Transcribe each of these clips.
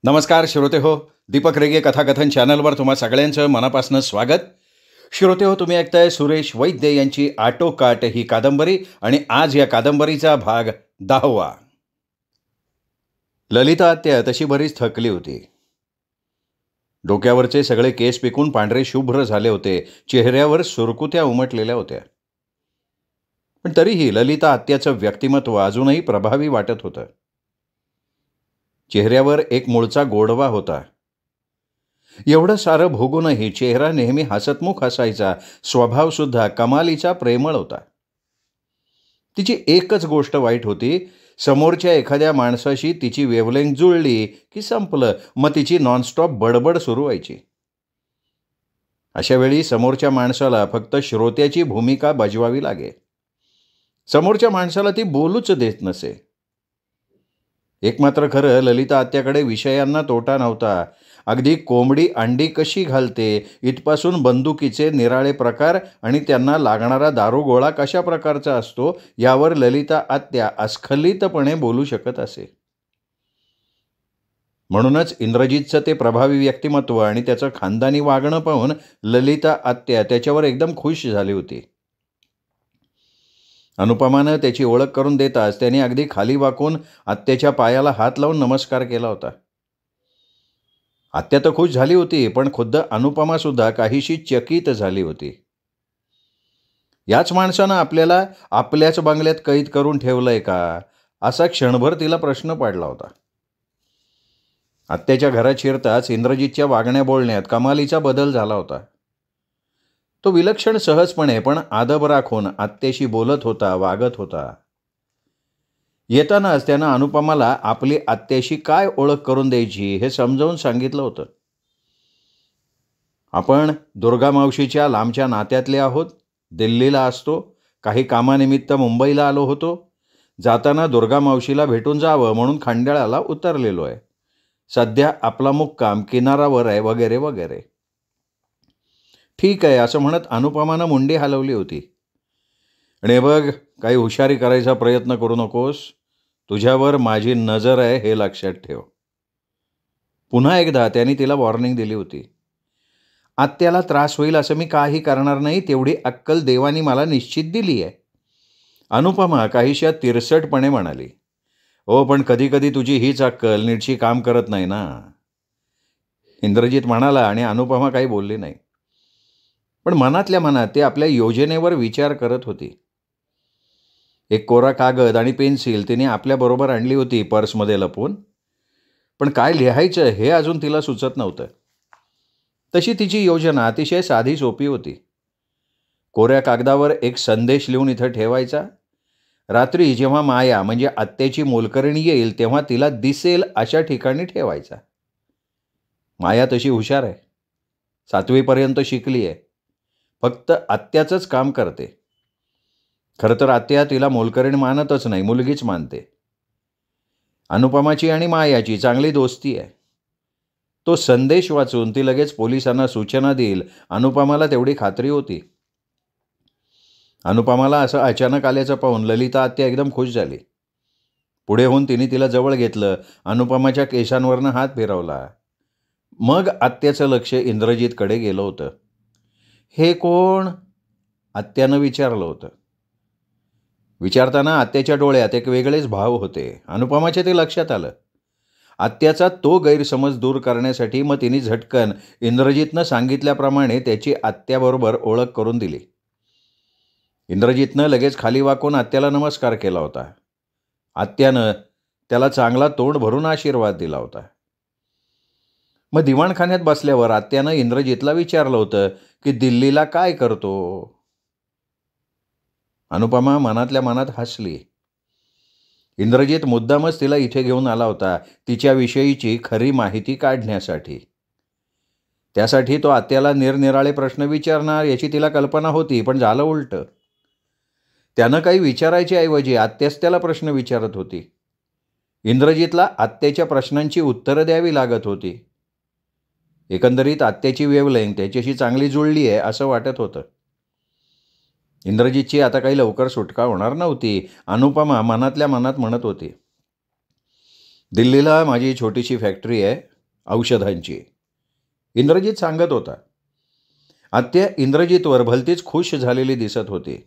नमस्कार श्रोते हो. दीपक रेगे कथाकथन चॅनलवर तुम्हा सगळ्यांचं मनापासून स्वागत. श्रोते हो, तुम्ही ऐकताय सुरेश वैद्य यांची आटोकाट ही कादंबरी आणि आज या कादंबरीचा भाग 10वा. ललिता आत्या तशी बरीच थकली होती. डोक्यावरचे सगळे केस पिकून पांढरे शुभ्र झाले होते. चेहऱ्यावर सुरकुत्या उमटलेल्या होत्या. पण तरीही ललिता आत्याचं व्यक्तिमत्व अजूनही प्रभावी वाटत होतं. चेहऱ्यावर एक मूळचा गोडवा होता. एवढं सारं भोगूनही चेहरा नेहमी हसतमुख असायचा. स्वभावसुद्धा कमालीचा प्रेमळ होता. तिची एकच गोष्ट वाईट होती. समोरच्या एखाद्या माणसाशी तिची वेवलेंग जुळली की संपलं, मग तिची नॉनस्टॉप बडबड सुरू व्हायची. अशा वेळी समोरच्या माणसाला फक्त श्रोत्याची भूमिका बजवावी लागे. समोरच्या माणसाला ती बोलूच देत नसे. एक मात्र खरं, ललिता आत्याकडे विषयांना तोटा नव्हता. अगदी कोंबडी अंडी कशी घालते इथपासून बंदुकीचे निराळे प्रकार आणि त्यांना लागणारा दारूगोळा कशा प्रकारचा असतो यावर ललिता आत्या अस्खलितपणे बोलू शकत असे. म्हणूनच इंद्रजितचं ते प्रभावी व्यक्तिमत्व आणि त्याचं खानदानी वागणं पाहून ललिता आत्या त्याच्यावर एकदम खुश झाली होती. अनुपमानं त्याची ओळख करून देताच त्याने अगदी खाली वाकून आत्याच्या पायाला हात लावून नमस्कार केला होता. आत्या तर खुश झाली होती, पण खुद्द अनुपमासुद्धा काहीशी चकित झाली होती. याच माणसानं आपल्याला आपल्याच बंगल्यात कैद करून ठेवलंय का, असा क्षणभर तिला प्रश्न पडला होता. आत्याच्या घरात शिरताच इंद्रजितच्या वागण्या बोलण्यात कमालीचा बदल झाला होता. तो विलक्षण सहजपणे पण आदब राखून आत्याशी बोलत होता, वागत होता. येतानाच त्यानं अनुपमाला आपली आत्याशी काय ओळख करून द्यायची हे समजावून सांगितलं होतं. आपण दुर्गा मावशीच्या लांबच्या नात्यातले आहोत. दिल्लीला असतो. काही कामानिमित्त मुंबईला आलो होतो. जाताना दुर्गा मावशीला भेटून जावं म्हणून खंडाळ्याला उतरलेलो आहे. सध्या आपला मुक्काम किनारावर आहे, वगैरे वगैरे. ठीक आहे असं म्हणत अनुपमानं मुंडी हलवली होती. आणि बघ, काही हुशारी करायचा प्रयत्न करू नकोस. तुझ्यावर माझी नजर आहे हे लक्षात ठेव. पुन्हा एकदा त्याने तिला वॉर्निंग दिली होती. आत्याला त्रास होईल असं मी काही करणार नाही, तेवढी अक्कल देवानी मला निश्चित दिली आहे. अनुपमा काहीशा तिरसटपणे म्हणाली. हो, पण कधी कधी तुझी हीच अक्कल नीटशी काम करत नाही ना. इंद्रजित म्हणाला आणि अनुपमा काही बोलली नाही. पण मनातल्या मनात ते आपल्या योजनेवर विचार करत होती. एक कोरा कागद आणि पेन्सिल तिने आपल्याबरोबर आणली होती पर्समध्ये लपवून. पण काय लिहायचं हे अजून तिला सुचत नव्हतं. तशी तिची योजना अतिशय साधी सोपी होती. कोऱ्या कागदावर एक संदेश लिहून इथं ठेवायचा. रात्री जेव्हा माया म्हणजे आत्याची मोलकरणी येईल तेव्हा तिला दिसेल अशा ठिकाणी ठेवायचा. माया तशी हुशार आहे. 7वीपर्यंत शिकली आहे. फक्त आत्याचंच काम करते. खरं तर आत्या तिला मोलकरीण मानतच नाही, मुलगीच मानते. अनुपमाची आणि मायाची चांगली दोस्ती आहे. तो संदेश वाचून ती लगेच पोलिसांना सूचना देईल, अनुपमाला तेवढी खात्री होती. अनुपमाला असं अचानक आल्याचं पाहून ललिता आत्या एकदम खुश झाली. पुढे होऊन तिने तिला जवळ घेतलं. अनुपमाच्या केसांवरनं हात फिरवला. मग आत्याचं लक्ष इंद्रजितकडे गेलं होतं. हे कोण? आत्यानं विचारलं होतं. विचारताना आत्याच्या डोळ्यात एक वेगळेच भाव होते. अनुपमाच्या ते लक्षात आलं. आत्याचा तो गैरसमज दूर करण्यासाठी मग तिने झटकन इंद्रजितनं सांगितल्याप्रमाणे त्याची आत्याबरोबर ओळख करून दिली. इंद्रजितनं लगेच खाली वाकून आत्याला नमस्कार केला होता. आत्यानं त्याला चांगला तोंड भरून आशीर्वाद दिला होता. मग दिवाणखान्यात बसल्यावर आत्यानं इंद्रजितला विचारलं होतं की दिल्लीला काय करतो. अनुपमा मनातल्या मनात हसली. इंद्रजित मुद्दामच तिला इथे घेऊन आला होता तिच्याविषयीची खरी माहिती काढण्यासाठी. त्यासाठी तो आत्याला निरनिराळे प्रश्न विचारणार याची तिला कल्पना होती, पण झालं उलटं. त्यानं काही विचारायच्या ऐवजी आत्याच त्याला प्रश्न विचारत होती. इंद्रजितला आत्याच्या प्रश्नांची उत्तरं द्यावी लागत होती. एकंदरीत आत्याची वेवलेंग त्याच्याशी चांगली जुळली आहे असं वाटत होतं. इंद्रजितची आता काही लवकर सुटका होणार नव्हती. अनुपमा मनातल्या मनात म्हणत होती. दिल्लीला माझी छोटीशी फॅक्टरी आहे. औषधांची. इंद्रजित सांगत होता. आत्या इंद्रजितवर भलतीच खुश झालेली दिसत होती.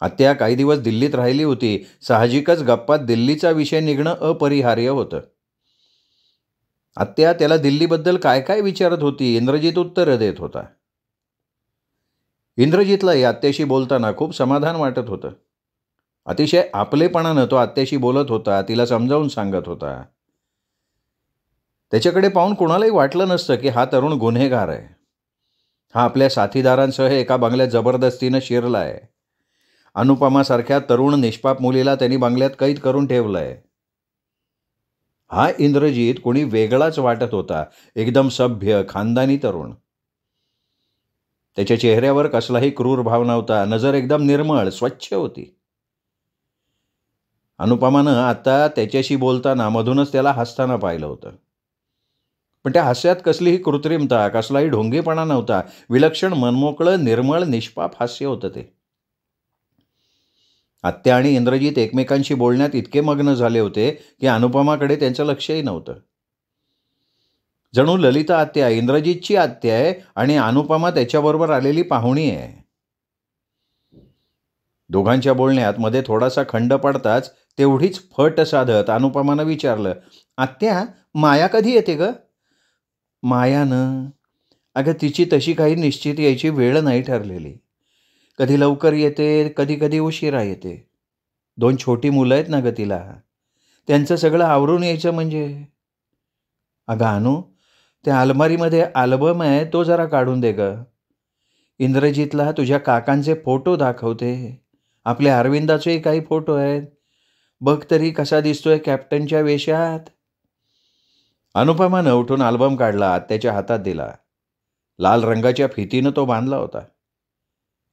आत्या काही दिवस दिल्लीत राहिली होती. साहजिकच गप्पात दिल्लीचा विषय निघणं अपरिहार्य होतं. आत्या त्याला दिल्लीबद्दल काय काय विचारत होती, इंद्रजित उत्तरं देत होता. इंद्रजितलाही आत्याशी बोलताना खूप समाधान वाटत होतं. अतिशय आपलेपणानं तो आत्याशी बोलत होता, तिला समजावून सांगत होता. त्याच्याकडे पाहून कुणालाही वाटलं नसतं की हा तरुण गुन्हेगार आहे. हा आपल्या साथीदारांसह एका बंगल्यात जबरदस्तीनं शिरला आहे. अनुपमासारख्या तरुण निष्पाप मुलीला त्यांनी बंगल्यात कैद करून ठेवलंय. हा इंद्रजित कोणी वेगळाच वाटत होता. एकदम सभ्य, खानदानी तरुण. त्याच्या चेहऱ्यावर कसलाही क्रूर भाव नव्हता. नजर एकदम निर्मळ, स्वच्छ होती. अनुपमानं आता त्याच्याशी बोलताना मधूनच त्याला हसताना पाहिलं होतं. पण त्या हास्यात कसलीही कृत्रिमता, कसलाही ढोंगीपणा नव्हता. विलक्षण, मनमोकळं, निर्मळ, निष्पाप हास्य होतं ते. आत्या आणि इंद्रजित एकमेकांशी बोलण्यात इतके मग्न झाले होते की अनुपमाकडे त्यांचं लक्षही नव्हतं. जणू ललिता आत्या इंद्रजितची आत्या आहे आणि अनुपमा त्याच्याबरोबर आलेली पाहुणी आहे. दोघांच्या बोलण्यात मध्ये थोडासा खंड पडताच तेवढीच फट साधत अनुपमानं विचारलं, आत्या, माया कधी येते ग? मायानं? अगं तिची तशी काही निश्चित यायची वेळ नाही ठरलेली. कधी लवकर येते, कधी कधी उशिरा येते. 2 छोटी मुलं आहेत ना ग तिला. त्यांचं सगळं आवरून यायचं म्हणजे. अगं अनु, त्या अलमारीमध्ये अल्बम आहे, तो जरा काढून दे ग. इंद्रजितला तुझ्या काकांचे फोटो दाखवते. आपल्या अरविंदाचेही काही फोटो आहेत. बघ तरी कसा दिसतोय कॅप्टनच्या वेशात. अनुपमानं उठून अल्बम काढला, आत्याच्या हातात दिला. लाल रंगाच्या फितीनं तो बांधला होता.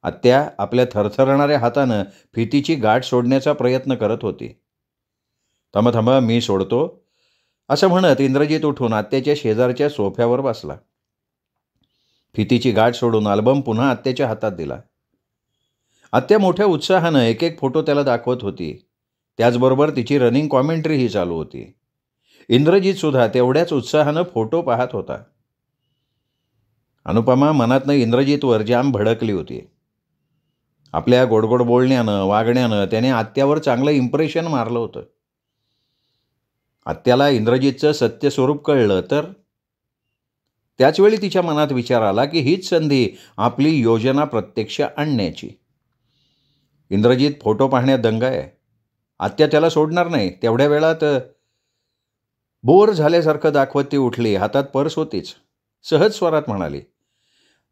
आत्या आपल्या थरथरणाऱ्या हातानं फितीची गाठ सोडण्याचा प्रयत्न करत होती. थांबा थांबा, मी सोडतो, असं म्हणत इंद्रजित उठून आत्याच्या शेजारच्या सोफ्यावर बसला. फितीची गाठ सोडून अल्बम पुन्हा आत्याच्या हातात दिला. आत्या मोठ्या उत्साहानं एक एक फोटो त्याला दाखवत होती. त्याचबरोबर तिची रनिंग कॉमेंट्रीही चालू होती. इंद्रजित सुद्धा तेवढ्याच उत्साहानं फोटो पाहत होता. अनुपमा मनातनं इंद्रजितवर जाम भडकली होती. आपल्या गोडगोड बोलण्यानं, वागण्यानं त्याने आत्यावर चांगलं इम्प्रेशन मारलं होतं. आत्याला इंद्रजितचं सत्य स्वरूप कळलं तर त्याचवेळी तिच्या मनात विचार आला की हीच संधी आपली योजना प्रत्यक्ष आणण्याची. इंद्रजित फोटो पाहण्यात दंग आहे. आत्या त्याला सोडणार नाही. तेवढ्या वेळात बोर झाल्यासारखं दाखवत ती उठली. हातात पर्स होतीच. सहज स्वरात म्हणाली,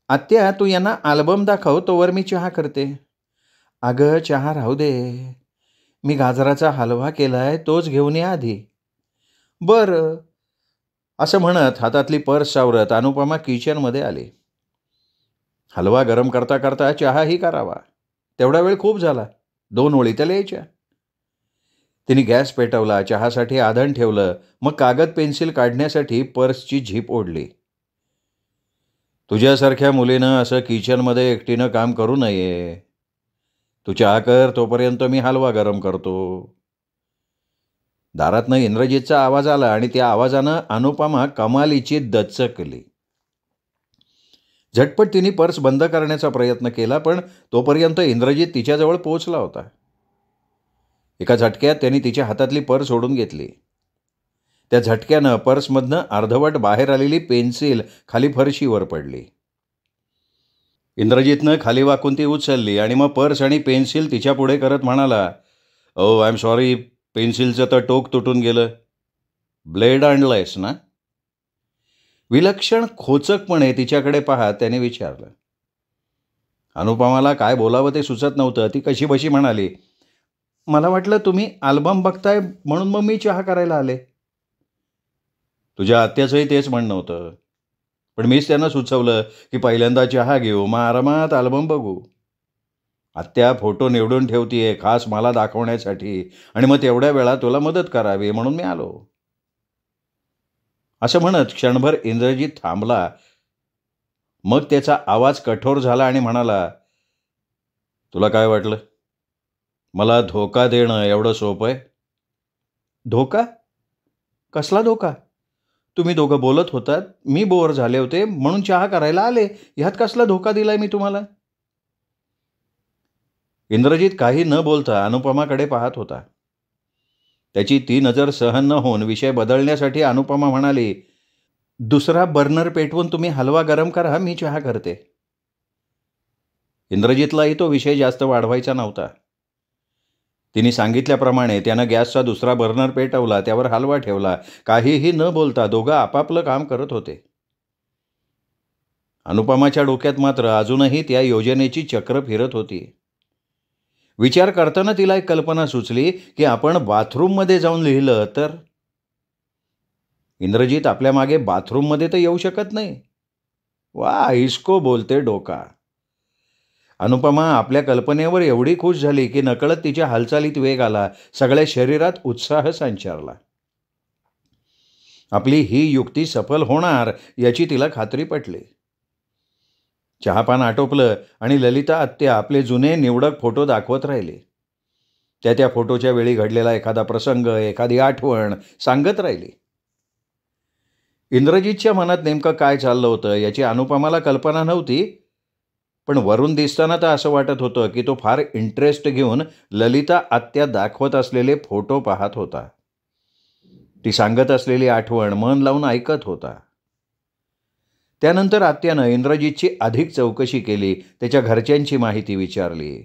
आत्या, तू यांना अल्बम दाखव, तोवर मी चहा करते. अगं, चहा राहू दे, मी गाजराचा हलवा केलाय, तोच घेऊन या आधी. बरं, असं म्हणत हातातली पर्स सावरत अनुपमा किचनमध्ये आली. हलवा गरम करता करता चहाही करावा. तेवढा वेळ खूप झाला. 2 ओळी त्याला यायच्या. तिने गॅस पेटवला, चहासाठी आधण ठेवलं, मग कागद पेन्सिल काढण्यासाठी पर्सची झीप ओढली. तुझ्यासारख्या मुलीनं असं किचनमध्ये एकटीनं काम करू नये. तू चहा कर, तोपर्यंत मी हलवा गरम करतो. दारातनं इंद्रजितचा आवाज आला आणि त्या आवाजानं अनुपमा कमालीची दचकली. झटपट तिने पर्स बंद करण्याचा प्रयत्न केला, पण तोपर्यंत इंद्रजित तिच्याजवळ पोहोचला होता. एका झटक्यात त्यांनी तिच्या हातातली पर्स ओढून घेतली. त्या झटक्यानं पर्समधनं अर्धवट बाहेर आलेली पेन्सिल खाली फरशीवर पडली. इंद्रजितनं खाली वाकून ती उचलली आणि मग पर्स आणि पेन्सिल तिच्या पुढे करत म्हणाला, ओ आय एम सॉरी, पेन्सिलचं तर टोक तुटून गेलं. ब्लेड आणलंयस ना? विलक्षण खोचकपणे तिच्याकडे पाहत त्याने विचारलं. अनुपमाला काय बोलावं ते सुचत नव्हतं. ती कशीबशी म्हणाली, मला वाटलं तुम्ही अल्बम बघताय म्हणून मग मी चहा करायला आले. तुझ्या आत्याचंही तेच म्हणणं होतं, पण मीच त्यांना सुचवलं की पहिल्यांदा चहा घेऊ, मग आरामात अल्बम बघू. आत्या फोटो निवडून ठेवतीये खास मला दाखवण्यासाठी, आणि मग तेवढ्या वेळा तुला मदत करावी म्हणून मी आलो. असं म्हणत क्षणभर इंद्रजित थांबला. मग त्याचा आवाज कठोर झाला आणि म्हणाला, तुला काय वाटलं मला धोका देणं एवढं सोपं आहे? धोका? कसला धोका? तुम्ही दोघं बोलत होतात, मी बोर झाले होते म्हणून चहा करायला आले. ह्यात कसला धोका दिलाय मी तुम्हाला? इंद्रजित काही न बोलता अनुपमाकडे पाहत होता. त्याची ती नजर सहन न होऊन विषय बदलण्यासाठी अनुपमा म्हणाली, दुसरा बर्नर पेटवून तुम्ही हलवा गरम करा, मी चहा करते. इंद्रजितलाही तो विषय जास्त वाढवायचा नव्हता. तिने सांगितल्याप्रमाणे त्यानं गॅसचा दुसरा बर्नर पेटवला, त्यावर हलवा ठेवला. काहीही न बोलता दोघं आपापलं काम करत होते. अनुपमाच्या डोक्यात मात्र अजूनही त्या योजनेची चक्र फिरत होती. विचार करताना तिला एक कल्पना सुचली की आपण बाथरूममध्ये जाऊन लिहिलं तर. इंद्रजित आपल्या मागे बाथरूममध्ये तर येऊ शकत नाही. वा, इसको बोलते डोका. अनुपमा आपल्या कल्पनेवर एवढी खुश झाली की नकळत तिच्या हालचालीत वेग आला, सगळ्या शरीरात उत्साह संचारला. आपली ही युक्ती सफल होणार याची तिला खात्री पटली. चहापान आटोपलं आणि ललिता आत्या आपले जुने निवडक फोटो दाखवत राहिले. त्या फोटोच्या वेळी घडलेला एखादा प्रसंग, एखादी आठवण सांगत राहिली. इंद्रजितच्या मनात नेमकं काय चाललं होतं याची अनुपमाला कल्पना नव्हती, पण वरून दिसताना तर असं वाटत होतं की तो फार इंटरेस्ट घेऊन ललिता आत्या दाखवत असलेले फोटो पाहत होता. ती सांगत असलेली आठवण मन लावून ऐकत होता. त्यानंतर आत्यानं इंद्रजितची अधिक चौकशी केली, त्याच्या घरच्यांची माहिती विचारली.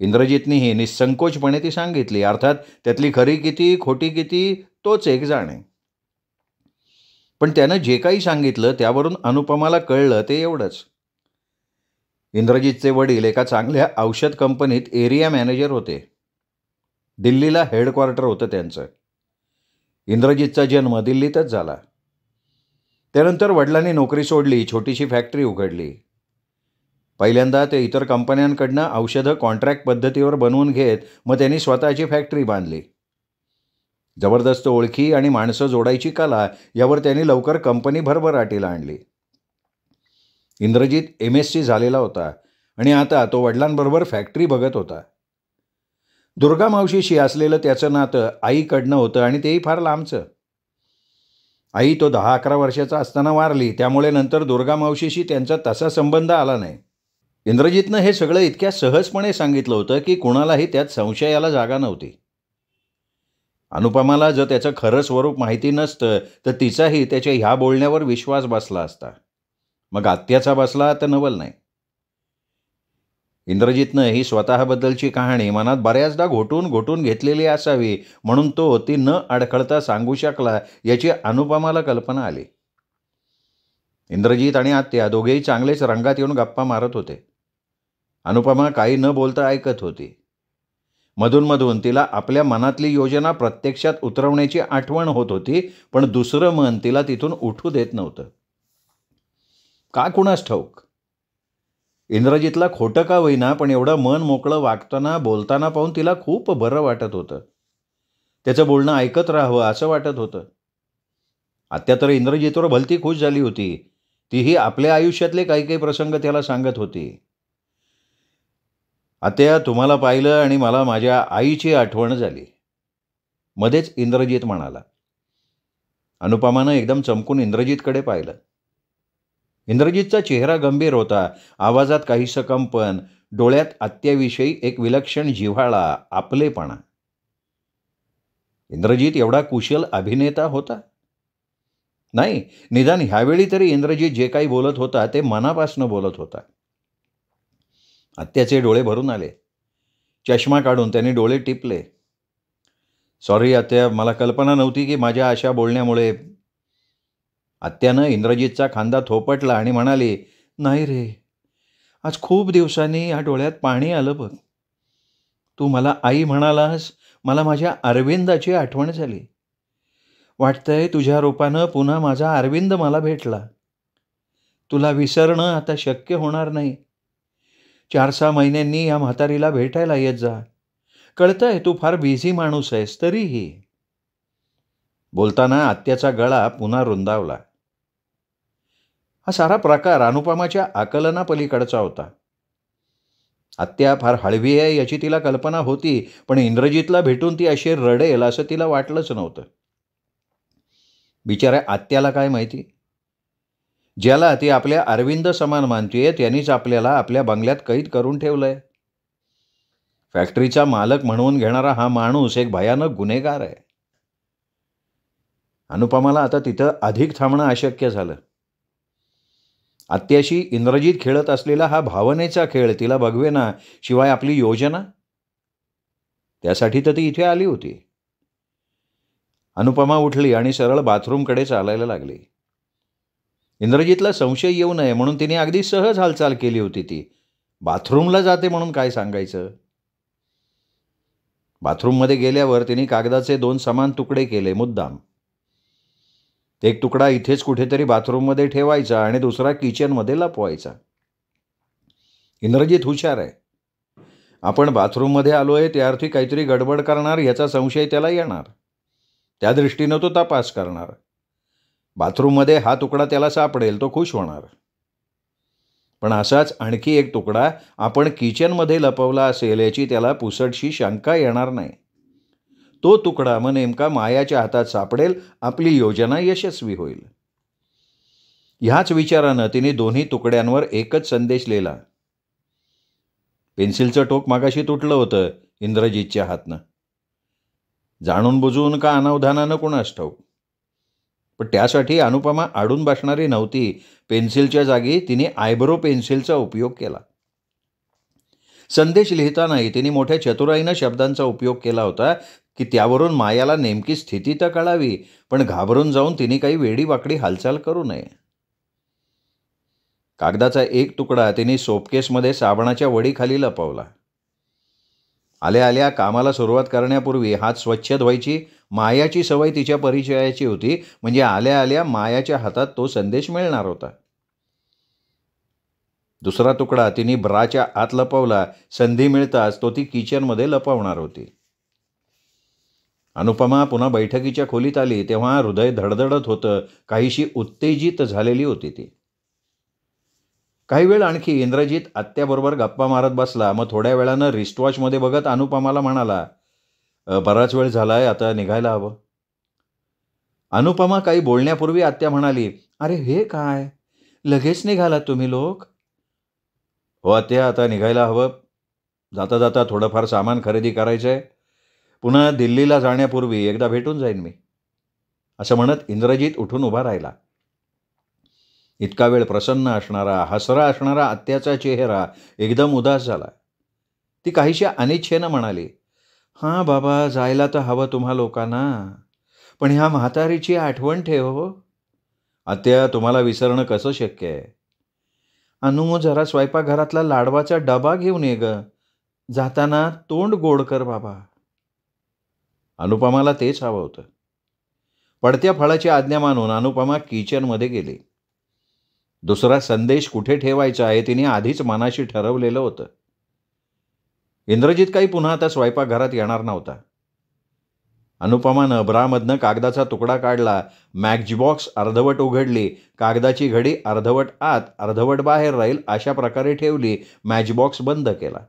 इंद्रजितनीही निसंकोचपणे ती सांगितली. अर्थात त्यातली खरी किती खोटी किती तोच एक जाणे. पण त्यानं जे काही सांगितलं त्यावरून अनुपमाला कळलं ते एवढंच. इंद्रजितचे वडील एका चांगल्या औषध कंपनीत एरिया मॅनेजर होते. दिल्लीला हेडक्वार्टर होतं त्यांचं. इंद्रजितचा जन्म दिल्लीतच झाला. त्यानंतर वडिलांनी नोकरी सोडली, छोटीशी फॅक्टरी उघडली. पहिल्यांदा ते इतर कंपन्यांकडनं औषधं कॉन्ट्रॅक्ट पद्धतीवर बनवून घेत, मग त्यांनी स्वतःची फॅक्टरी बांधली. जबरदस्त ओळखी आणि माणसं जोडायची कला यावर त्यांनी लवकर कंपनी भरभराटीला आणली. इंद्रजित MSc झालेला होता आणि आता तो वडिलांबरोबर फॅक्टरी बघत होता. दुर्गा मावशीशी असलेलं त्याचं नातं आईकडनं होतं आणि तेही फार लांबचं. आई तो 10-11 वर्षाचा असताना वारली, त्यामुळे नंतर दुर्गा मावशीशी त्यांचा तसा संबंध आला नाही. इंद्रजितनं हे सगळं इतक्या सहजपणे सांगितलं होतं की कुणालाही त्यात संशयाला जागा नव्हती. अनुपमाला जर त्याचं खरं स्वरूप माहिती नसतं तर तिचाही त्याच्या ह्या बोलण्यावर विश्वास बसला असता. मग आत्याचा बसला तर नवल नाही. इंद्रजितनं ही स्वतःबद्दलची कहाणी मनात बऱ्याचदा घोटून घेतलेली असावी, म्हणून तो ती न अडखळता सांगू शकला याची अनुपमाला कल्पना आली. इंद्रजित आणि आत्या दोघेही चांगलेच रंगात येऊन गप्पा मारत होते. अनुपमा काही न बोलता ऐकत होती. मधून तिला आपल्या मनातली योजना प्रत्यक्षात उतरवण्याची आठवण होत होती, पण दुसरं मन तिला तिथून उठू देत नव्हतं. का कुणास ठाऊक. इंद्रजितला खोटं का होईना, पण एवढं मन मोकळं वागताना बोलताना पाहून तिला खूप बरं वाटत होतं. त्याचं बोलणं ऐकत राहावं असं वाटत होतं. आत्या तर इंद्रजितवर भलती खुश झाली होती. तीही आपल्या आयुष्यातले काही प्रसंग त्याला सांगत होती. आत्या, तुम्हाला पाहिलं आणि मला माझ्या आईची आठवण झाली, मध्येच इंद्रजित म्हणाला. अनुपमानं एकदम चमकून इंद्रजितकडे पाहिलं. इंद्रजितचा चेहरा गंभीर होता, आवाजात काहीसं कंपन, डोळ्यात आत्याविषयी एक विलक्षण जिव्हाळा, आपलेपणा. इंद्रजित एवढा कुशल अभिनेता होता? नाही, निदान ह्यावेळी तरी इंद्रजित जे काही बोलत होता ते मनापासून बोलत होता. आत्याचे डोळे भरून आले. चष्मा काढून त्यांनी डोळे टिपले. सॉरी आत्या, मला कल्पना नव्हती की माझ्या अशा बोलण्यामुळे. आत्यानं इंद्रजितचा खांदा थोपटला आणि म्हणाली, नाही रे, आज खूप दिवसांनी या डोळ्यात पाणी आलं बघ. तू मला आई म्हणालास, मला माझ्या अरविंदाची आठवण झाली. वाटतंय तुझ्या रूपानं पुन्हा माझा अरविंद मला भेटला. तुला विसरणं आता शक्य होणार नाही. 4-6 महिन्यांनी या म्हातारीला भेटायला येत जा. कळतंय तू फार बिझी माणूस आहेस, तरीही. बोलताना आत्याचा गळा पुन्हा रुंदावला. हा सारा प्रकार अनुपमाच्या आकलनापलीकडचा होता. आत्या फार हळवी आहे याची तिला कल्पना होती, पण इंद्रजितला भेटून ती अशी रडेल असं तिला वाटलंच नव्हतं. बिचाऱ्या आत्याला काय माहिती? ज्याला ती आपल्या अरविंद समान मानतीये त्यांनीच आपल्याला आपल्या बंगल्यात कैद करून ठेवलंय. फॅक्टरीचा मालक म्हणवून घेणारा हा माणूस एक भयानक गुन्हेगार आहे. अनुपमाला आता तिथं अधिक थांबणं अशक्य झालं. आत्याशी इंद्रजित खेळत असलेला हा भावनेचा खेळ तिला बघवेना, शिवाय आपली योजना, त्यासाठी तर ती इथे आली होती. अनुपमा उठली आणि सरळ बाथरूमकडे चालायला लागली. इंद्रजितला संशय येऊ नये म्हणून तिने अगदी सहज हालचाल केली होती. ती बाथरूमला जाते म्हणून काय सांगायचं? बाथरूममध्ये गेल्यावर तिने कागदाचे 2 समान तुकडे केले मुद्दाम. एक तुकडा इथेच कुठेतरी बाथरूममध्ये ठेवायचा आणि दुसरा किचनमध्ये लपवायचा. इंद्रजित हुशार आहे. आपण बाथरूममध्ये आलोय त्या अर्थी काहीतरी गडबड करणार याचा संशय त्याला येणार. त्या दृष्टीनं तो तपास करणार. बाथरूममध्ये हा तुकडा त्याला सापडेल, तो खुश होणार. पण असाच आणखी एक तुकडा आपण किचनमध्ये लपवला असेल याची त्याला पुसटशी शंका येणार नाही. तो तुकडा मग नेमका मायाच्या हातात सापडेल, आपली योजना यशस्वी होईल. ह्याच विचारानं तिने दोन्ही तुकड्यांवर एकच संदेश लिहिला. पेन्सिलचं टोक मागाशी तुटलं होतं इंद्रजितच्या हातनं. जाणून बुजून का अनावधानानं कोणास ठाऊक. पण त्यासाठी अनुपमा आडून बसणारी नव्हती. पेन्सिलच्या जागी तिने आयब्रो पेन्सिलचा उपयोग केला. संदेश लिहितानाही तिने मोठ्या चतुराईनं शब्दांचा उपयोग केला होता की त्यावरून मायाला नेमकी स्थिती तर कळावी, पण घाबरून जाऊन तिने काही वेडीवाकडी हालचाल करू नये. कागदाचा एक तुकडा तिने सोपकेसमध्ये साबणाच्या वडीखाली लपवला. आल्या आल्या कामाला सुरुवात करण्यापूर्वी हात स्वच्छ धुवायची मायाची सवय तिच्या परिचयाची होती. म्हणजे आल्या आल्या मायाच्या हातात तो संदेश मिळणार होता. दुसरा तुकडा तिने ब्राच्या आत लपवला. संधी मिळताच तो ती किचनमध्ये लपवणार होती. अनुपमा पुन्हा बैठकीच्या खोलीत आली तेव्हा हृदय धडधडत होतं. काहीशी उत्तेजित झालेली होती ती. काही वेळ आणखी इंद्रजित आत्याबरोबर गप्पा मारत बसला. मग थोड्या वेळानं रिस्टवॉचमध्ये बघत अनुपमाला म्हणाला, बराच वेळ झालाय, आता निघायला हवं. अनुपमा काही बोलण्यापूर्वी आत्या म्हणाली, अरे हे काय, लगेच निघालात तुम्ही लोक? हो आत्या, आता निघायला हवं. जाता जाता थोडंफार सामान खरेदी करायचं आहे. पुन्हा दिल्लीला जाण्यापूर्वी एकदा भेटून जाईन मी. असं म्हणत इंद्रजित उठून उभा राहिला. इतका वेळ प्रसन्न असणारा, हसरा असणारा आत्याचा चेहरा एकदम उदास झाला. ती काहीशा अनिच्छेनं म्हणाली, हां बाबा, जायला तर हवं तुम्हा लोकांना, पण ह्या म्हातारीची आठवण ठेव हो. आत्या, तुम्हाला विसरणं कसं शक्य आहे? अनु, जरा स्वयंपाकघरातला लाडवाचा डबा घेऊन ये ग. जाताना तोंड गोड कर बाबा. अनुपमाला तेच हवं होतं. पडत्या फळाची आज्ञा मानून अनुपमा किचनमध्ये गेली. दुसरा संदेश कुठे ठेवायचा आहे तिने आधीच मनाशी ठरवलेलं होतं. इंद्रजित काही पुन्हा आता स्वयंपाकघरात येणार नव्हता. अनुपमानं ब्रामधनं कागदाचा तुकडा काढला. मॅचबॉक्स अर्धवट उघडली. कागदाची घडी अर्धवट आत अर्धवट बाहेर राहील अशा प्रकारे ठेवली. मॅचबॉक्स बंद केला.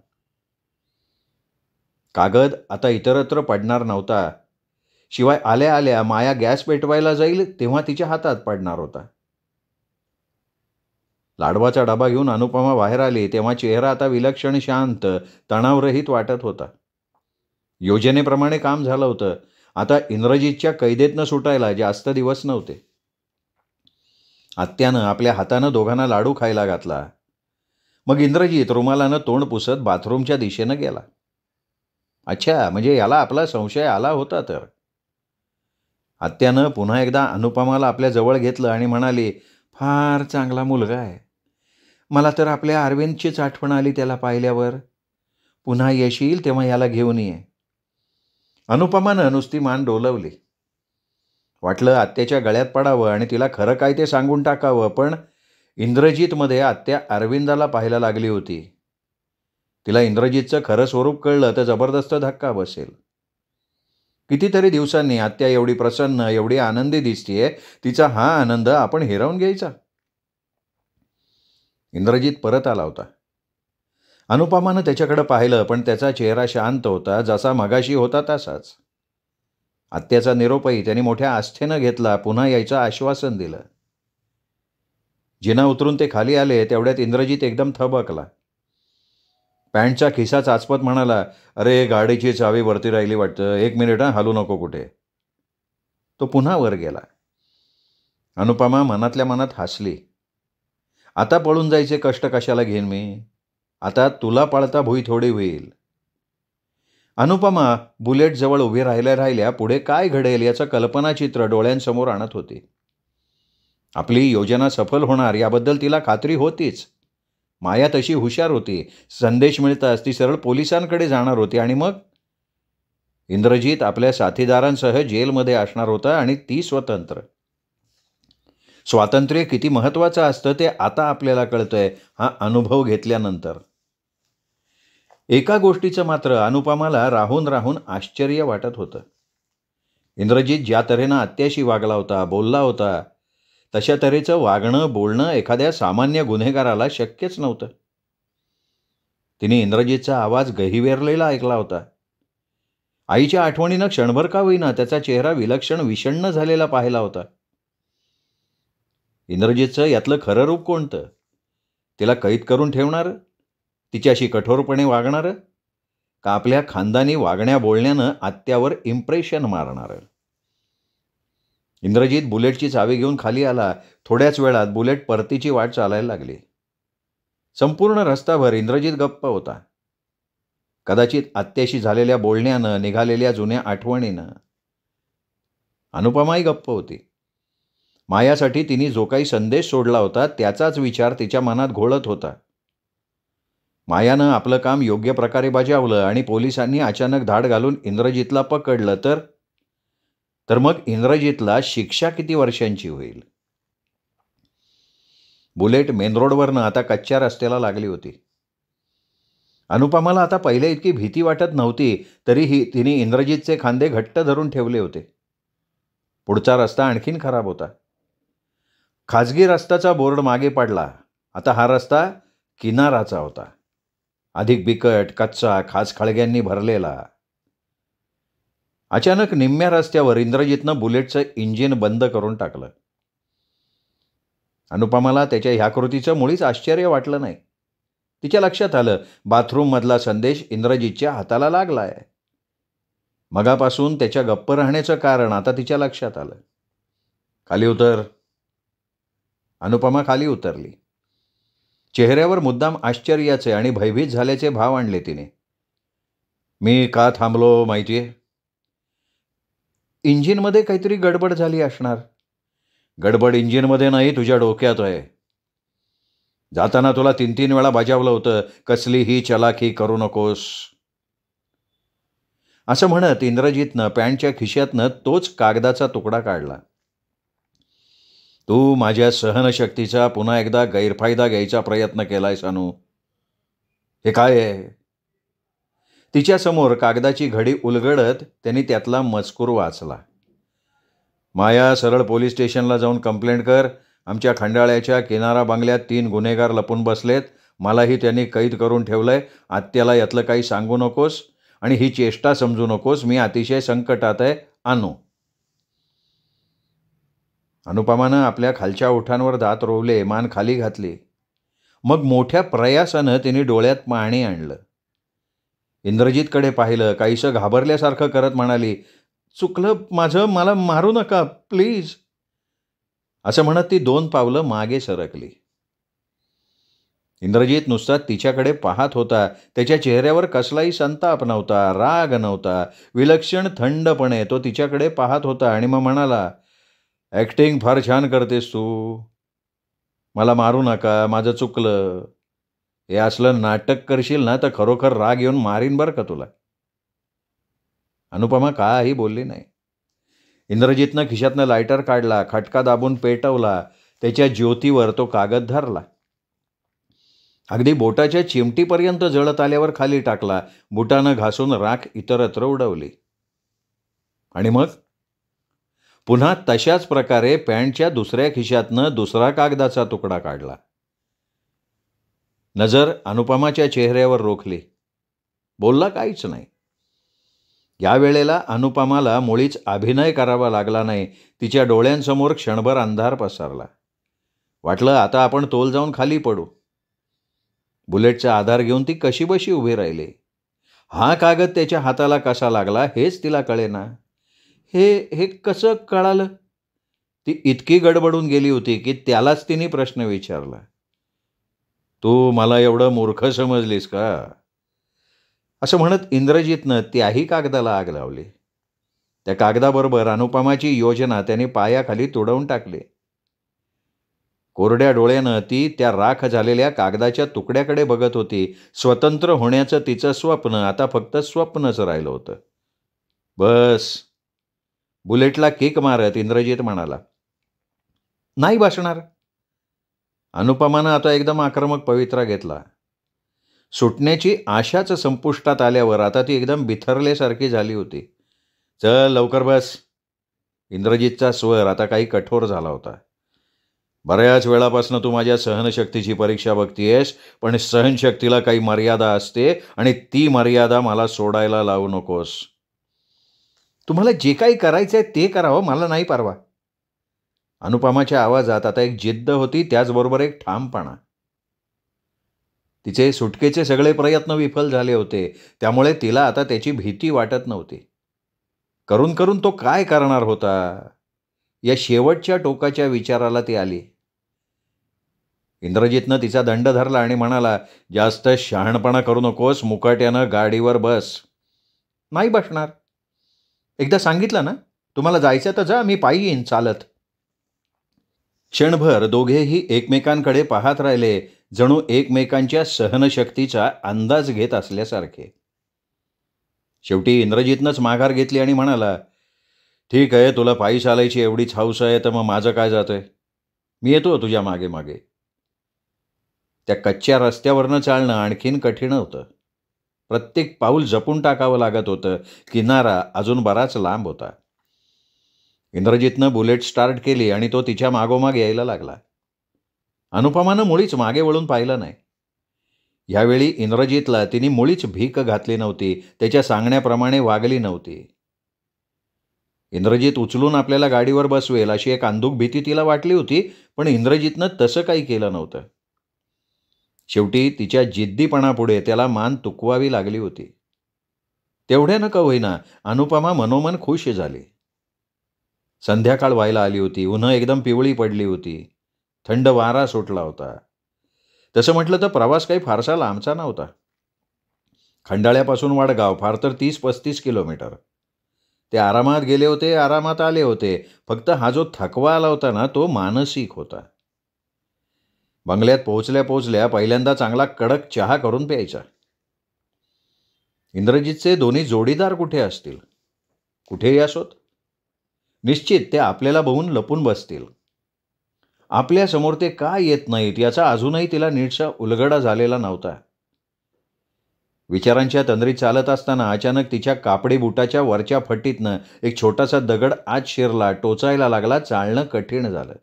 कागद आता इतरत्र पडणार नव्हता. शिवाय आल्या आल्या माया गॅस पेटवायला जाईल तेव्हा तिच्या हातात पडणार होता. लाडवाचा डबा घेऊन अनुपमा बाहेर आली तेव्हा चेहरा आता विलक्षण शांत, तणावरहित वाटत होता. योजनेप्रमाणे काम झालं होतं. आता इंद्रजितच्या कैदेतनं सुटायला जास्त दिवस नव्हते. आत्यानं आपल्या हातानं दोघांना लाडू खायला घातला. मग इंद्रजित रुमालानं तोंड पुसत बाथरूमच्या दिशेनं गेला. अच्छा, म्हणजे याला आपला संशय आला होता तर. आत्यानं पुन्हा एकदा अनुपमाला आपल्या जवळ घेतलं आणि म्हणाली, फार चांगला मुलगा आहे. मला तर आपल्या अरविंदचीच आठवण आली त्याला पाहिल्यावर. पुन्हा येशील तेव्हा याला घेऊन ये. अनुपमानं नुसती मान डोलवली. वाटलं आत्याच्या गळ्यात पडावं आणि तिला खरं काय ते सांगून टाकावं, पण इंद्रजितमध्ये आत्या अरविंदाला पाहायला लागली होती. तिला इंद्रजितचं खरं स्वरूप कळलं तर जबरदस्त धक्का बसेल. कितीतरी दिवसांनी आत्या एवढी प्रसन्न, एवढी आनंदी दिसतीये. तिचा हा आनंद आपण हिरावून घ्यायचा? इंद्रजित परत आला होता. अनुपमानं त्याच्याकडे पाहिलं, पण त्याचा चेहरा शांत होता, जसा मगाशी होता तसाच. आत्याचा निरोपही त्यांनी मोठ्या आस्थेनं घेतला. पुन्हा यायचं आश्वासन दिलं. जिना उतरून ते खाली आले तेवढ्यात इंद्रजित एकदम थबकला. पॅन्टचा खिसा चाचपत म्हणाला, "अरे, गाडीची चावी वरती राहिली वाटतं. 1 मिनिट हलू नको कुठे." तो पुन्हा वर गेला. अनुपमा मनातल्या मनात हसली. आता पळून जायचे कष्ट कशाला घेईन मी? आता तुला पळता भुई थोडी होईल. अनुपमा बुलेटजवळ उभी राहिल्या पुढे काय घडेल याचं कल्पनाचित्र डोळ्यांसमोर आणत होती. आपली योजना सफल होणार याबद्दल तिला खात्री होतीच. माया तशी हुशार होती. संदेश मिळताच ती सरळ पोलिसांकडे जाणार होती आणि मग इंद्रजित आपल्या साथीदारांसह जेलमध्ये असणार होता आणि ती स्वतंत्र. स्वातंत्र्य किती महत्त्वाचं असतं ते आता आपल्याला कळतंय, हा अनुभव घेतल्यानंतर. एका गोष्टीचं मात्र अनुपमाला राहून राहून आश्चर्य वाटत होतं. इंद्रजित ज्या तऱ्हेनं आत्याशी वागला होता, बोलला होता, तशा तऱ्हेचं वागणं बोलणं एखाद्या सामान्य गुन्हेगाराला शक्यच नव्हतं. तिने इंद्रजितचा आवाज गहिवेरलेला ऐकला होता. आईच्या आठवणीनं क्षणभर का होईना त्याचा चेहरा विलक्षण विषण्ण झालेला पाहिला होता. इंद्रजितचं यातलं खरं रूप कोणतं? तिला कैद करून ठेवणारं? तिच्याशी कठोरपणे वागणारं? का आपल्या खानदानी वागण्या बोलण्यानं आत्यावर इम्प्रेशन मारणारं? इंद्रजित बुलेटची चावी घेऊन खाली आला. थोड्याच वेळात बुलेट परतीची वाट चालायला लागली. संपूर्ण रस्ताभर इंद्रजित गप्प होता. कदाचित आत्याशी झालेल्या बोलण्यानं, निघालेल्या जुन्या आठवणीनं. अनुपमाही गप्प होती. मायासाठी तिने जो काही संदेश सोडला होता त्याचाच विचार तिच्या मनात घोळत होता. मायानं आपलं काम योग्य प्रकारे बजावलं आणि पोलिसांनी अचानक धाड घालून इंद्रजितला पकडलं तर मग इंद्रजितला शिक्षा किती वर्षांची होईल? बुलेट मेन रोडवरनं आता कच्च्या रस्त्याला लागली होती. अनुपमाला आता पहिले इतकी भीती वाटत नव्हती, तरीही तिने इंद्रजितचे खांदे घट्ट धरून ठेवले होते. पुढचा रस्ता आणखीन खराब होता. खाजगी रस्त्याचा बोर्ड मागे पडला. आता हा रस्ता किनाराचा होता. अधिक बिकट, कच्चा, खाचखळग्यांनी भरलेला. अचानक निम्म्या रस्त्यावर इंद्रजितनं बुलेटचं इंजिन बंद करून टाकलं. अनुपमाला त्याच्या ह्या कृतीचं मुळीच आश्चर्य वाटलं नाही. तिच्या लक्षात आलं, बाथरूममधला संदेश इंद्रजितच्या हाताला लागलाय. मगापासून त्याच्या गप्प राहण्याचं कारण आता तिच्या लक्षात आलं. खाली उतर. अनुपमा खाली उतरली. चेहऱ्यावर मुद्दाम आश्चर्याचे आणि भयभीत झाल्याचे भाव आणले तिने. मी का थांबलो माहितीये? इंजिनमध्ये काहीतरी गडबड झाली असणार. गडबड इंजिनमध्ये नाही, तुझ्या डोक्यात आहे. जाताना तुला 3-3 वेळा बजावलं होतं, कसलीही चलाखी करू नकोस. असं म्हणत इंद्रजितनं पॅन्टच्या खिशातनं तोच कागदाचा तुकडा काढला. तू माझ्या सहनशक्तीचा पुन्हा एकदा गैरफायदा घ्यायचा प्रयत्न केलाय सानू. हे काय आहे? तिच्यासमोर कागदाची घडी उलगडत त्यांनी त्यातला मजकूर वाचला. माया, सरळ पोलीस स्टेशनला जाऊन कंप्लेंट कर. आमच्या खंडाळ्याच्या किनारा बंगल्यात 3 गुन्हेगार लपून बसलेत. मलाही त्यांनी कैद करून ठेवलंय. आत्याला यातलं काही सांगू नकोस आणि ही चेष्टा समजू नकोस. मी अतिशय संकटात आहे. आणू. अनुपमानं आपल्या खालच्या ओठांवर दात रोवले, मान खाली घातली. मग मोठ्या प्रयासानं तिने डोळ्यात पाणी आणलं. इंद्रजितकडे पाहिलं. काहीसं घाबरल्यासारखं करत म्हणाली, चुकलं माझं, मला मारू नका प्लीज. असं म्हणत ती 2 पावलं मागे सरकली. इंद्रजित नुसता तिच्याकडे पाहत होता. त्याच्या चेहऱ्यावर कसलाही संताप नव्हता, राग नव्हता. विलक्षण थंडपणे तो तिच्याकडे पाहत होता आणि मग म्हणाला, ॲक्टिंग फार छान करतेस तू. मला मारू नका, माझं चुकलं. हे असलं नाटक करशील ना तर खरोखर राग येऊन मारीन बरं का तुला. अनुपमा काही बोलली नाही. इंद्रजितनं खिशातनं लायटर काढला, खटका दाबून पेटवला. त्याच्या ज्योतीवर तो कागद धरला. अगदी बोटाच्या चिमटीपर्यंत जळत आल्यावर खाली टाकला. बुटानं घासून राख इतरत्र उडवली. आणि मग पुन्हा तशाच प्रकारे पॅन्टच्या दुसऱ्या खिशातनं दुसरा कागदाचा तुकडा काढला. नजर अनुपमाच्या चेहऱ्यावर रोखली. बोलला काहीच नाही. या वेळेला अनुपमाला मुळीच अभिनय करावा लागला नाही. तिच्या डोळ्यांसमोर क्षणभर अंधार पसरला. वाटलं आता आपण तोल जाऊन खाली पडू. बुलेटचा आधार घेऊन ती कशीबशी उभी राहिली. हा कागद त्याच्या हाताला कसा लागला हेच तिला कळेना. हे हे कसं कळालं? ती इतकी गडबडून गेली होती की त्यालाच तिने प्रश्न विचारला. तू मला एवढं मूर्ख समजलीस का? असं म्हणत इंद्रजितनं त्याही कागदाला आग लावली. त्या कागदाबरोबर अनुपमाची योजना त्याने पायाखाली तुडवून टाकली. कोरड्या डोळ्यानं ती त्या राख झालेल्या कागदाच्या तुकड्याकडे बघत होती. स्वतंत्र होण्याचं तिचं स्वप्न आता फक्त स्वप्नच राहिलं होतं. बस. बुलेटला किक मारत इंद्रजित म्हणाला. नाही बसणार. अनुपमानं आता एकदम आक्रमक पवित्रा घेतला. सुटण्याची आशाच संपुष्टात आल्यावर आता ती एकदम बिथरल्यासारखी झाली होती. चल लवकर बस. इंद्रजितचा स्वर आता काही कठोर झाला होता. बऱ्याच वेळापासून तू माझ्या सहनशक्तीची परीक्षा बघतीयस, पण सहनशक्तीला काही मर्यादा असते आणि ती मर्यादा मला सोडायला लावू नकोस. तुम्हाला जे काही करायचंय ते करावं, मला नाही परवा. अनुपमाच्या आवाजात आता एक जिद्द होती, त्याचबरोबर एक ठामपणा. तिचे सुटकेचे सगळे प्रयत्न विफल झाले होते, त्यामुळे तिला आता त्याची भीती वाटत नव्हती. करून करून तो काय करणार होता, या शेवटच्या टोकाच्या विचाराला ती आली. इंद्रजितनं तिचा दंड धरला आणि म्हणाला, जास्त शहाणपणा करू नकोस, मुकाट्यानं गाडीवर बस. नाही बसणार. एकदा सांगितलं ना, तुम्हाला जायचं तर जा, मी पायी येईन चालत. क्षणभर दोघेही एकमेकांकडे पाहत राहिले, जणू एकमेकांच्या सहनशक्तीचा अंदाज घेत असल्यासारखे. शेवटी इंद्रजितनंच माघार घेतली आणि म्हणाला, ठीक आहे, तुला पायी चालायची एवढीच हौस आहे तर मग माझं काय जातंय, मी येतो तुझ्या मागे मागे. त्या कच्च्या रस्त्यावरनं चालणं आणखीन कठीण होतं. प्रत्येक पाऊल जपून टाकावं लागत होतं. किनारा अजून बराच लांब होता. इंद्रजितनं बुलेट स्टार्ट केली आणि तो तिच्या मागोमाग यायला लागला. अनुपमानं मुळीच मागे वळून पाहिलं नाही. यावेळी इंद्रजितला तिने मुळीच भीक घातली नव्हती, त्याच्या सांगण्याप्रमाणे वागली नव्हती. इंद्रजित उचलून आपल्याला गाडीवर बसवेल अशी एक अंधुक भीती तिला वाटली होती, पण इंद्रजितनं तसं काही केलं नव्हतं. शेवटी तिच्या जिद्दीपणापुढे त्याला मान तुकवावी लागली होती. तेवढ्यानं का होईना अनुपमा मनोमन खुश झाली. संध्याकाळ व्हायला आली होती. उन्हं एकदम पिवळी पडली होती. थंड वारा सुटला होता. तसं म्हटलं तर प्रवास काही फारसा लांबचा नव्हता. खंडाळ्यापासून वडगाव फार तर 30-35 किलोमीटर. ते आरामात गेले होते, आरामात आले होते. फक्त हा जो थकवा आला होता ना, तो मानसिक होता. बंगल्यात पोहोचल्या पोहोचल्या पहिल्यांदा चांगला कडक चहा करून प्यायचा. इंद्रजितचे दोन्ही जोडीदार कुठे असतील? कुठेही असोत, निश्चित ते आपल्याला बघून लपून बसतील. आपल्यासमोर ते का येत नाहीत याचा अजूनही तिला नीटसा उलगडा झालेला नव्हता. विचारांच्या तंद्रीत चालत असताना अचानक तिच्या कापडी बुटाच्या वरच्या फटीतनं एक छोटासा दगड आत शिरला, टोचायला लागला. चालणं कठीण झालं.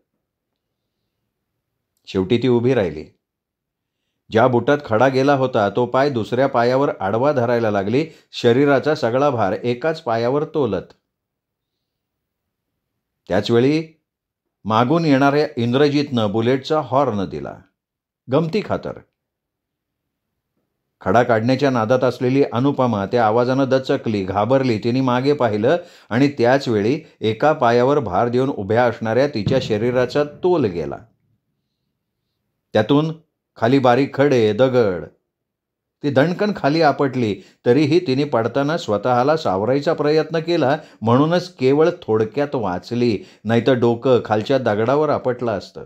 शेवटी ती उभी राहिली. ज्या बुटात खडा गेला होता तो पाय दुसऱ्या पायावर आडवा धरायला लागली, शरीराचा सगळा भार एकाच पायावर तोलत. त्याचवेळी मागून येणाऱ्या इंद्रजितनं बुलेटचा हॉर्न दिला, गमती खातर. खडा काढण्याच्या नादात असलेली अनुपमा त्या आवाजानं दचकली, घाबरली. तिने मागे पाहिलं आणि त्याचवेळी एका पायावर भार देऊन उभ्या असणाऱ्या तिच्या शरीराचा तोल गेला. त्यातून खाली बारीक खडे, दगड. ती दणकन खाली आपटली. तरीही तिने पडताना स्वतःला सावरायचा प्रयत्न केला, म्हणूनच केवळ थोडक्यात वाचली. नाहीतर डोकं खालच्या दगडावर आपटलं असतं.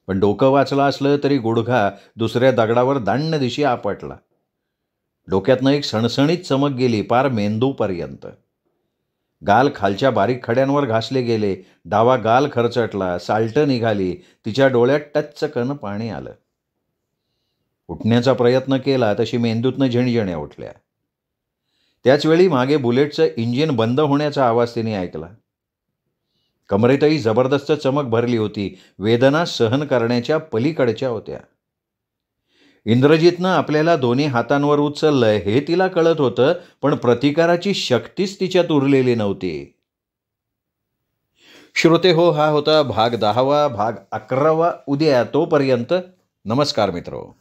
पण डोकं वाचलं असलं तरी गुडघा दुसऱ्या दगडावर दांड दिशी आपटला. डोक्यातनं एक सणसणीत चमक गेली पार मेंदूपर्यंत. गाल खालच्या बारीक खड्यांवर घासले गेले. डावा गाल खरचटला, साल्टं निघाली. तिच्या डोळ्यात टच्चकन पाणी आलं. उठण्याचा प्रयत्न केला तशी मेंदूतनं झिणझिण्या उठल्या. त्याचवेळी मागे बुलेटचं इंजिन बंद होण्याचा आवाज तिने ऐकला. कमरेतही जबरदस्त चमक भरली होती. वेदना सहन करण्याच्या पलीकडच्या होत्या. इंद्रजितनं आपल्याला दोन्ही हातांवर उचललंय हे तिला कळत होतं, पण प्रतिकाराची शक्तीच तिच्यात उरलेली नव्हती. श्रोते हो, हा होता भाग 10वा. भाग 11वा उद्या. तोपर्यंत नमस्कार मित्रो.